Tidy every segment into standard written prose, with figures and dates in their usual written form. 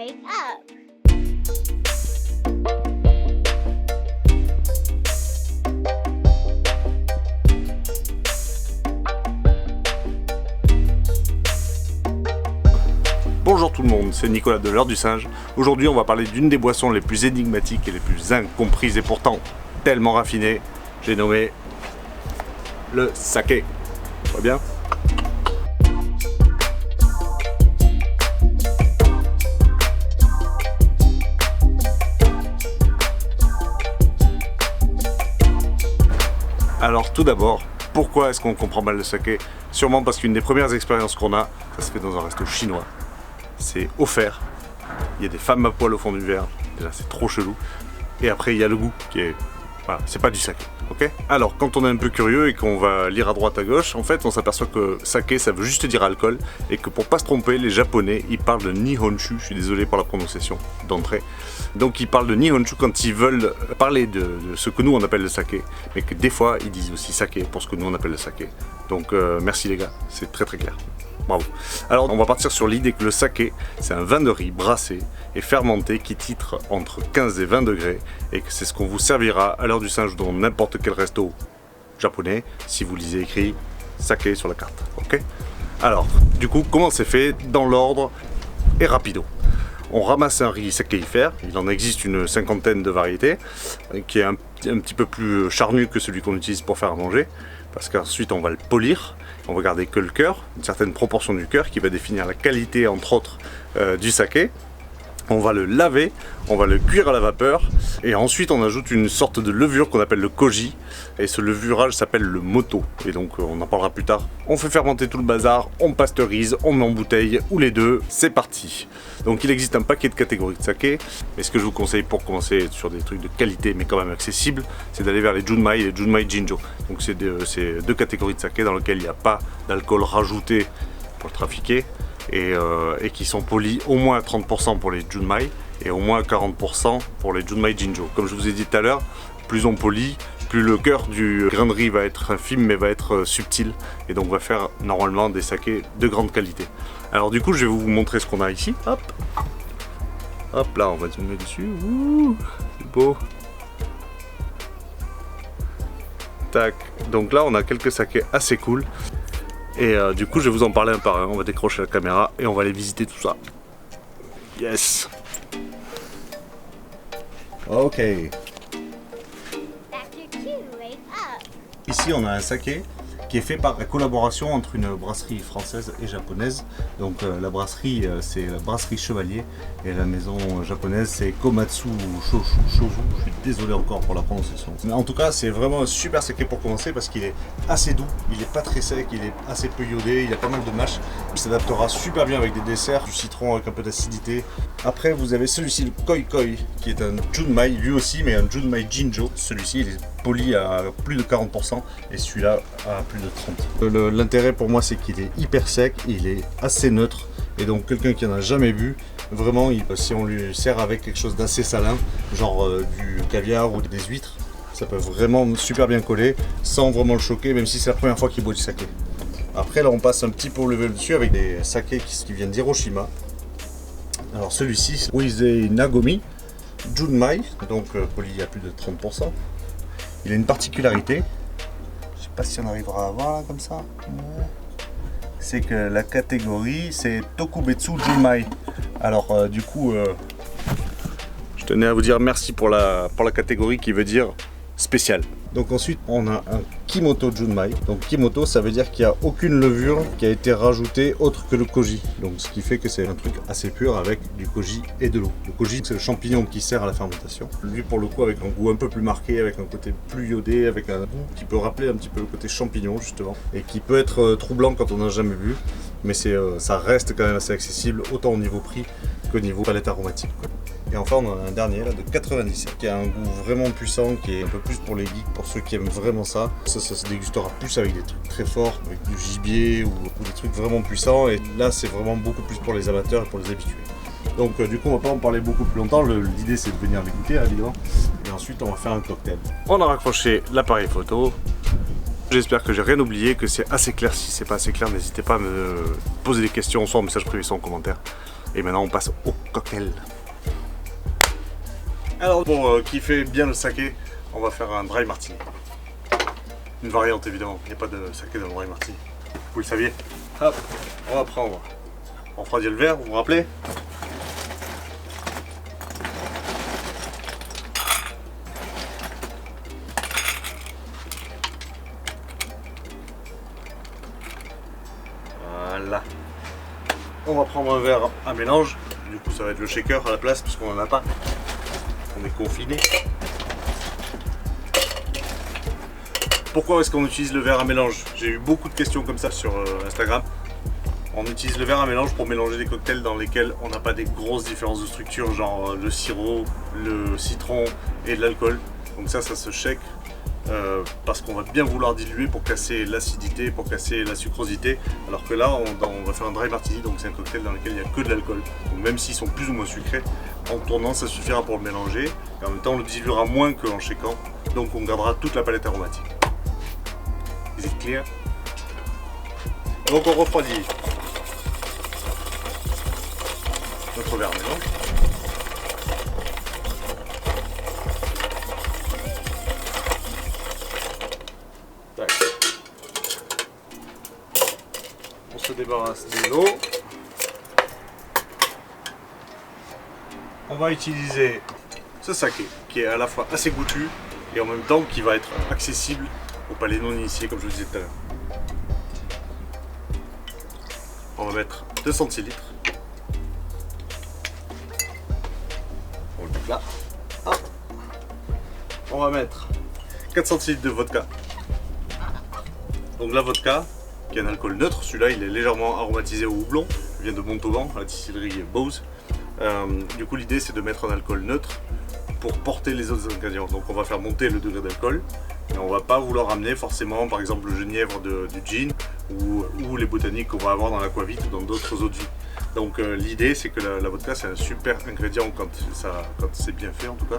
wake up. Bonjour tout le monde, c'est Nicolas de l'Heure du Singe. Aujourd'hui on va parler d'une des boissons les plus énigmatiques et les plus incomprises et pourtant tellement raffinées. J'ai nommé le saké. Ça va bien ? Alors tout d'abord, pourquoi est-ce qu'on comprend mal le saké ? Sûrement parce qu'une des premières expériences qu'on a, ça se fait dans un resto chinois. C'est offert, il y a des femmes à poil au fond du verre, déjà c'est trop chelou. Et après il y a le goût qui est... Voilà, c'est pas du saké, ok ? Alors quand on est un peu curieux et qu'on va lire à droite à gauche, en fait on s'aperçoit que saké ça veut juste dire alcool et que pour pas se tromper, les japonais ils parlent de nihonshu, je suis désolé pour la prononciation d'entrée. Donc ils parlent de nihonshu quand ils veulent parler de ce que nous on appelle le saké, mais que des fois ils disent aussi saké pour ce que nous on appelle le saké. Donc merci les gars, c'est très clair. Bravo. Alors on va partir sur l'idée que le saké c'est un vin de riz brassé et fermenté qui titre entre 15 et 20 degrés et que c'est ce qu'on vous servira à l'heure du singe dans n'importe quel resto japonais si vous lisez écrit saké sur la carte, ok ? Alors du coup comment c'est fait dans l'ordre et rapido. On ramasse un riz sakéifère, il en existe une cinquantaine de variétés qui est un petit peu plus charnu que celui qu'on utilise pour faire à manger parce qu'ensuite on va le polir. On va garder que le cœur, une certaine proportion du cœur qui va définir la qualité entre autres du saké. On va le laver, on va le cuire à la vapeur et ensuite on ajoute une sorte de levure qu'on appelle le koji et ce levurage s'appelle le moto et donc on en parlera plus tard. On fait fermenter tout le bazar, on pasteurise, on met en bouteille ou les deux, c'est parti. Donc il existe un paquet de catégories de saké et ce que je vous conseille pour commencer sur des trucs de qualité mais quand même accessibles, c'est d'aller vers les Junmai et les Junmai Jinjo. Donc c'est deux catégories de saké dans lesquelles il n'y a pas d'alcool rajouté pour le trafiquer. Et qui sont polis au moins à 30% pour les Junmai et au moins à 40% pour les Junmai Jinjo. Comme je vous ai dit tout à l'heure, plus on polit, plus le cœur du grain de riz va être infime mais va être subtil et donc va faire normalement des sakés de grande qualité. Alors du coup je vais vous montrer ce qu'on a ici. Hop, hop là on va zoomer dessus. Ouh, c'est beau. Tac. Donc là on a quelques sakés assez cool. Et du coup je vais vous en parler un par un, on va décrocher la caméra et on va aller visiter tout ça. Yes. Ok. Ici on a un saké qui est fait par la collaboration entre une brasserie française et japonaise. Donc la brasserie c'est la brasserie Chevalier et la maison japonaise c'est Komatsu Shozu. Je suis désolé encore pour la prononciation. Mais en tout cas c'est vraiment un super saké pour commencer parce qu'il est assez doux, il est pas très sec, il est assez peu iodé, il a pas mal de mâche. Il s'adaptera super bien avec des desserts, du citron avec un peu d'acidité. Après vous avez celui-ci, le Koi Koi, qui est un Junmai lui aussi, mais un Junmai Jinjo. Celui-ci il est poli à plus de 40% et celui-là à plus de 30%. L'intérêt pour moi c'est qu'il est hyper sec, il est assez neutre et donc quelqu'un qui en a jamais bu, vraiment si on lui sert avec quelque chose d'assez salin, genre du caviar ou des huîtres, ça peut vraiment super bien coller sans vraiment le choquer même si c'est la première fois qu'il boit du saké. Après là on passe un petit peu au level dessus avec des sakés qui viennent d'Hiroshima. Alors celui-ci c'est Uisei Nagomi Junmai, donc poli à plus de 30%. Il a une particularité, je sais pas si on arrivera à voir là comme ça, c'est que la catégorie c'est Tokubetsu Junmai. Alors du coup, je tenais à vous dire merci pour la catégorie qui veut dire spécial. Donc ensuite on a un Kimoto Junmai. Donc Kimoto ça veut dire qu'il n'y a aucune levure qui a été rajoutée autre que le koji. Donc ce qui fait que c'est un truc assez pur avec du koji et de l'eau. Le koji c'est le champignon qui sert à la fermentation. Lui pour le coup avec un goût un peu plus marqué, avec un côté plus iodé, avec un goût qui peut rappeler un petit peu le côté champignon justement. Et qui peut être troublant quand on n'a jamais bu. Mais ça reste quand même assez accessible autant au niveau prix qu'au niveau palette aromatique, quoi. Et enfin on en a un dernier là de 97 qui a un goût vraiment puissant, qui est un peu plus pour les geeks, pour ceux qui aiment vraiment ça. Ça se dégustera plus avec des trucs très forts, avec du gibier ou des trucs vraiment puissants. Et là c'est vraiment beaucoup plus pour les amateurs et pour les habitués. Donc du coup on va pas en parler beaucoup plus longtemps, l'idée c'est de venir les goûter évidemment. Et ensuite on va faire un cocktail. On a raccroché l'appareil photo. J'espère que j'ai rien oublié, que c'est assez clair. Si c'est pas assez clair, n'hésitez pas à me poser des questions, soit en message privé, soit en commentaire. Et maintenant on passe au cocktail. Alors pour kiffer bien le saké, on va faire un dry martini. Une variante évidemment, il n'y a pas de saké dans le dry martini. Vous le saviez. Hop, on va prendre, on refroidit le verre, vous vous rappelez? Voilà. On va prendre un verre à mélange, du coup ça va être le shaker à la place puisqu'on n'en a pas. On est confiné. Pourquoi est-ce qu'on utilise le verre à mélange? J'ai eu beaucoup de questions comme ça sur Instagram. On utilise le verre à mélange pour mélanger des cocktails dans lesquels on n'a pas des grosses différences de structure, genre le sirop, le citron et de l'alcool. Donc ça se shake parce qu'on va bien vouloir diluer pour casser l'acidité, pour casser la sucrosité. Alors que là, on va faire un dry martini, donc c'est un cocktail dans lequel il n'y a que de l'alcool. Donc même s'ils sont plus ou moins sucrés, en tournant ça suffira pour le mélanger. Et en même temps, on le diluera moins qu'en shakant. Donc on gardera toute la palette aromatique. Is it clear? Donc on refroidit notre verre à mélange. Tac. On se débarrasse de l'eau. On va utiliser ce saké qui est à la fois assez goûtu et en même temps qui va être accessible au palais non initié comme je vous disais tout à l'heure. On va mettre 2 centilitres. On le met là. Hop. On va mettre 4 centilitres de vodka. Donc la vodka, qui est un alcool neutre, celui-là il est légèrement aromatisé au houblon, il vient de Montauban, à la distillerie Bose. Du coup l'idée c'est de mettre un alcool neutre pour porter les autres ingrédients. Donc on va faire monter le degré d'alcool. Et on va pas vouloir amener forcément par exemple le genièvre du gin ou les botaniques qu'on va avoir dans l'aquavit ou dans d'autres eaux de vie. Donc l'idée c'est que la vodka c'est un super ingrédient quand c'est bien fait en tout cas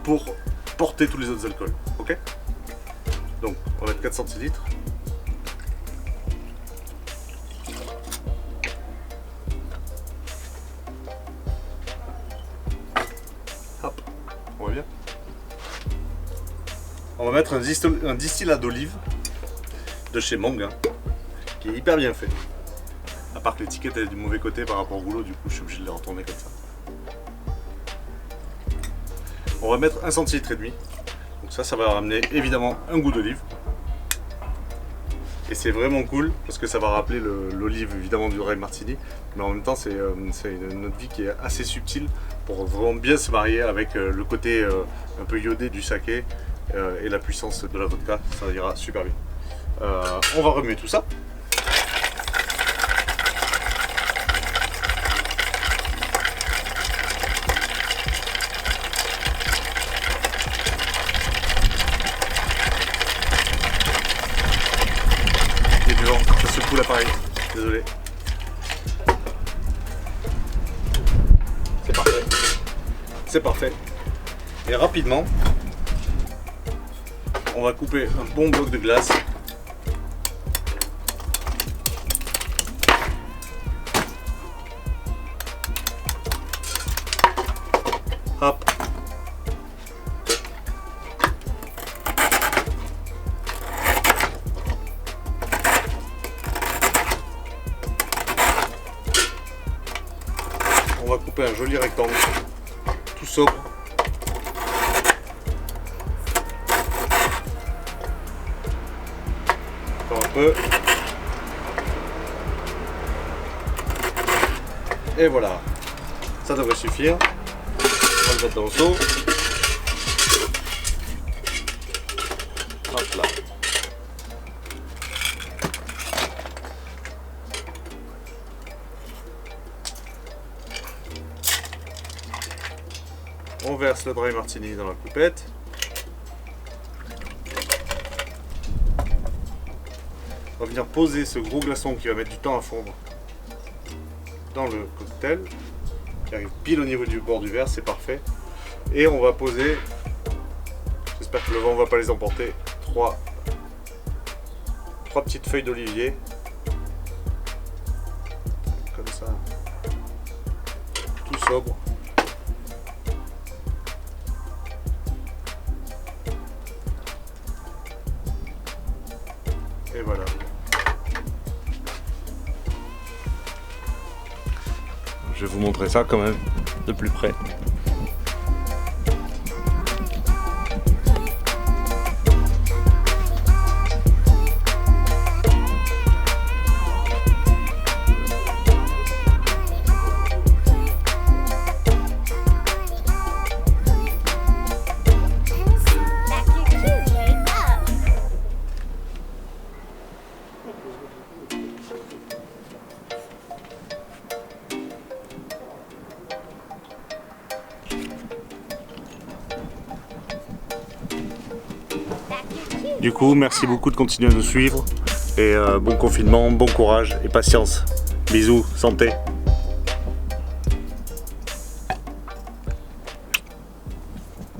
pour porter tous les autres alcools. Ok. Donc on va mettre 4 centilitres. Hop, on voit bien. On va mettre un distillat d'olive de chez Mong, hein, qui est hyper bien fait. À part que l'étiquette est du mauvais côté par rapport au rouleau, du coup je suis obligé de les retourner comme ça. On va mettre 1,5 centilitre. Donc ça va ramener évidemment un goût d'olive. Et c'est vraiment cool parce que ça va rappeler l'olive évidemment du dry martini. Mais en même temps c'est une note vie qui est assez subtile pour vraiment bien se marier avec le côté un peu iodé du saké. Et la puissance de la vodka, ça ira super bien. On va remuer tout ça. Et du vent, ça secoue l'appareil, désolé. C'est parfait. C'est parfait. Et rapidement, on va couper un bon bloc de glace. Hop. On va couper un joli rectangle, tout sobre. Un peu. Et voilà, ça devrait suffire. On va le mettre dans le seau. Hop là. On verse le dry martini dans la coupette. On va venir poser ce gros glaçon qui va mettre du temps à fondre dans le cocktail, qui arrive pile au niveau du bord du verre, c'est parfait. Et on va poser, j'espère que le vent ne va pas les emporter, trois petites feuilles d'olivier, comme ça. sobre. Et voilà. Je vais vous montrer ça quand même de plus près. Du coup, merci beaucoup de continuer à nous suivre et bon confinement, bon courage et patience. Bisous, santé.